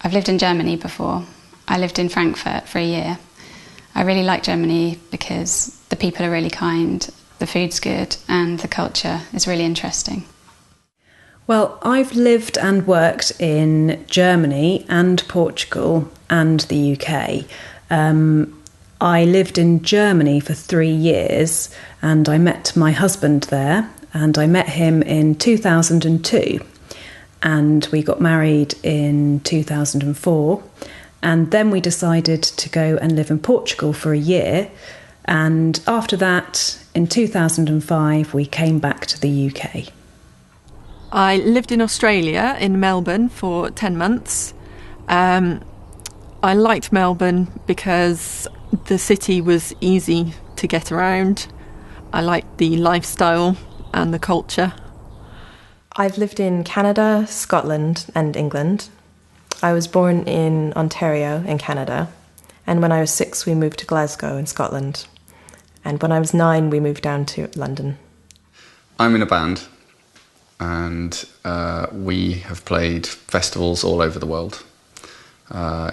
I've lived in Germany before. I lived in Frankfurt for a year. I really like Germany because the people are really kind, the food's good, and the culture is really interesting. Well, I've lived and worked in Germany and Portugal and the UK. I lived in Germany for 3 years and I met my husband there, and I met him in 2002 and we got married in 2004, and then we decided to go and live in Portugal for a year, and after that in 2005 we came back to the UK. I lived in Australia, in Melbourne, for 10 months. I liked Melbourne because the city was easy to get around. I liked the lifestyle and the culture. I've lived in Canada, Scotland and England. I was born in Ontario in Canada, and when I was 6 we moved to Glasgow in Scotland, and when I was 9 we moved down to London. I'm in a band, and we have played festivals all over the world,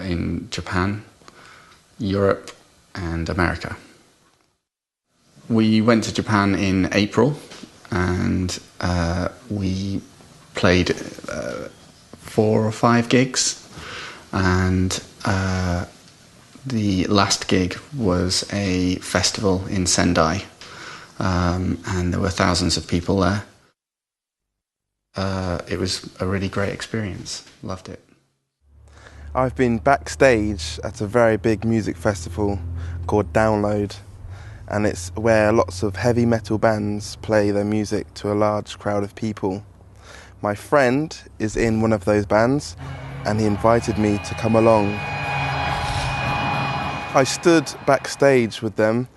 in Japan, Europe and America. We went to Japan in April, and we played 4 or 5 gigs, and the last gig was a festival in Sendai, and there were thousands of people there. It was a really great experience. Loved it. I've been backstage at a very big music festival called Download, and it's where lots of heavy metal bands play their music to a large crowd of people. My friend is in one of those bands and he invited me to come along. I stood backstage with them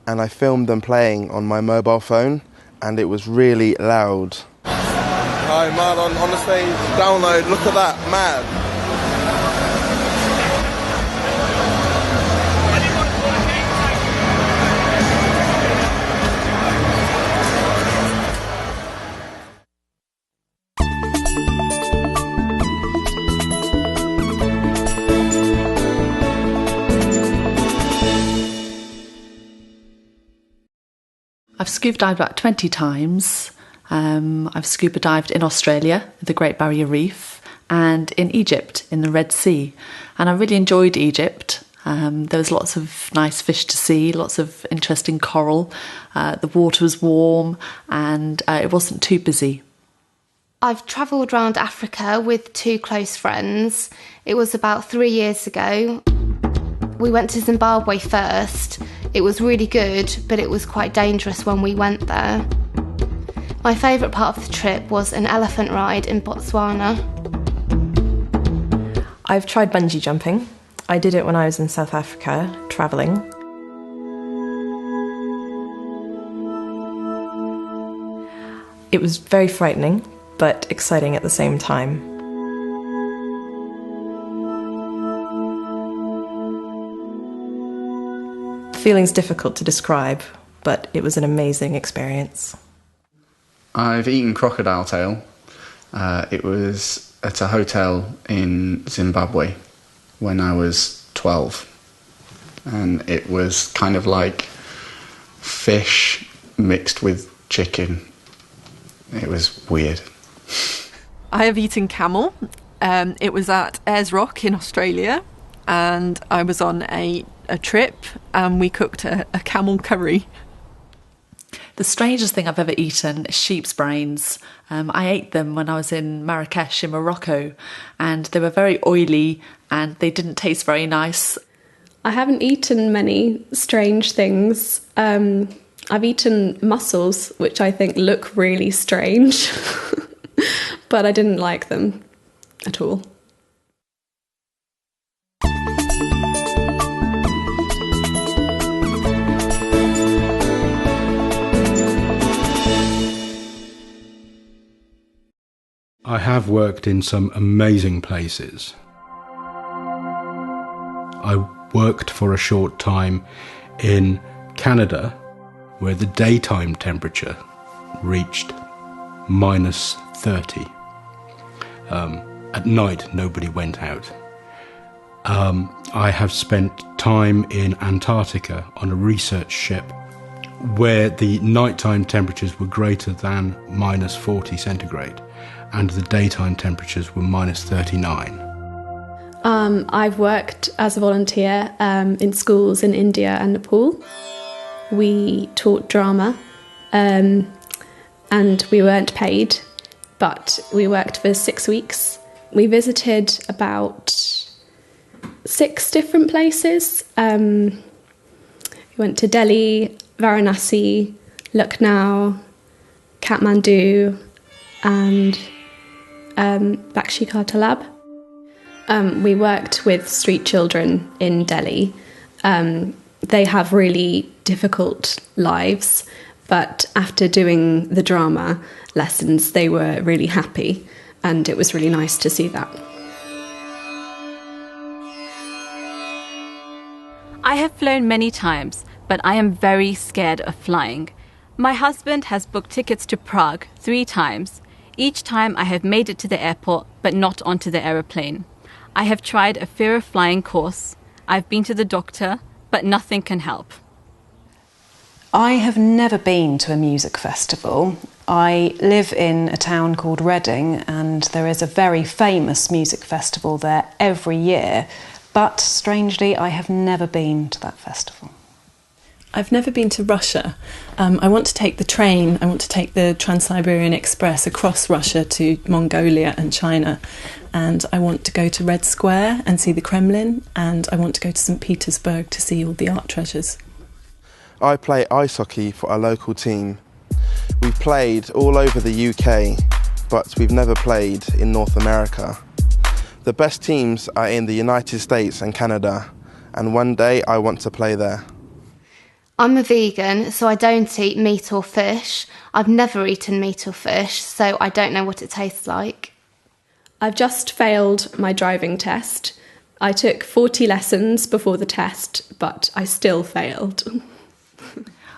and I filmed them playing on my mobile phone, and it was really loud. Hi, mad on the stage, Download, look at that, mad. I've scuba dived about 20 times. I've scuba dived in Australia, the Great Barrier Reef, and in Egypt, in the Red Sea. And I really enjoyed Egypt. There was lots of nice fish to see, lots of interesting coral. The water was warm and it wasn't too busy. I've travelled around Africa with 2 close friends. It was about 3 years ago. We went to Zimbabwe first. It was really good, but it was quite dangerous when we went there. My favourite part of the trip was an elephant ride in Botswana. I've tried bungee jumping. I did it when I was in South Africa, travelling. It was very frightening, but exciting at the same time. The feeling's difficult to describe, but it was an amazing experience. I've eaten crocodile tail. It was at a hotel in Zimbabwe when I was 12. And it was kind of like fish mixed with chicken. It was weird. I have eaten camel. It was at Ayers Rock in Australia, and I was on a trip and we cooked a camel curry. The strangest thing I've ever eaten is sheep's brains. I ate them when I was in Marrakesh in Morocco, and they were very oily and they didn't taste very nice. I haven't eaten many strange things. I've eaten mussels, which I think look really strange, but I didn't like them at all. I have worked in some amazing places. I worked for a short time in Canada, where the daytime temperature reached -30. At night, nobody went out. I have spent time in Antarctica on a research ship where the nighttime temperatures were greater than -40 centigrade and the daytime temperatures were -39. I've worked as a volunteer in schools in India and Nepal. We taught drama and we weren't paid, but we worked for 6 weeks. We visited about 6 different places. We went to Delhi, Varanasi, Lucknow, Kathmandu and Bakshi-Ka Talab. We worked with street children in Delhi. They have really difficult lives, but after doing the drama lessons, they were really happy, and it was really nice to see that. I have flown many times, but I am very scared of flying. My husband has booked tickets to Prague 3 times. Each time I have made it to the airport, but not onto the aeroplane. I have tried a fear of flying course. I've been to the doctor, but nothing can help. I have never been to a music festival. I live in a town called Reading, and there is a very famous music festival there every year, but strangely I have never been to that festival. I've never been to Russia. I want to take the train, I want to take the Trans-Siberian Express across Russia to Mongolia and China, and I want to go to Red Square and see the Kremlin, and I want to go to St. Petersburg to see all the art treasures. I play ice hockey for a local team. We've played all over the UK, but we've never played in North America. The best teams are in the United States and Canada, and one day I want to play there. I'm a vegan, so I don't eat meat or fish. I've never eaten meat or fish, so I don't know what it tastes like. I've just failed my driving test. I took 40 lessons before the test, but I still failed.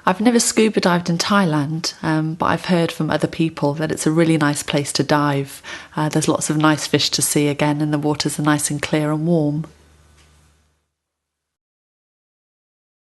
I've never scuba dived in Thailand, but I've heard from other people that it's a really nice place to dive. There's lots of nice fish to see again, and the waters are nice and clear and warm.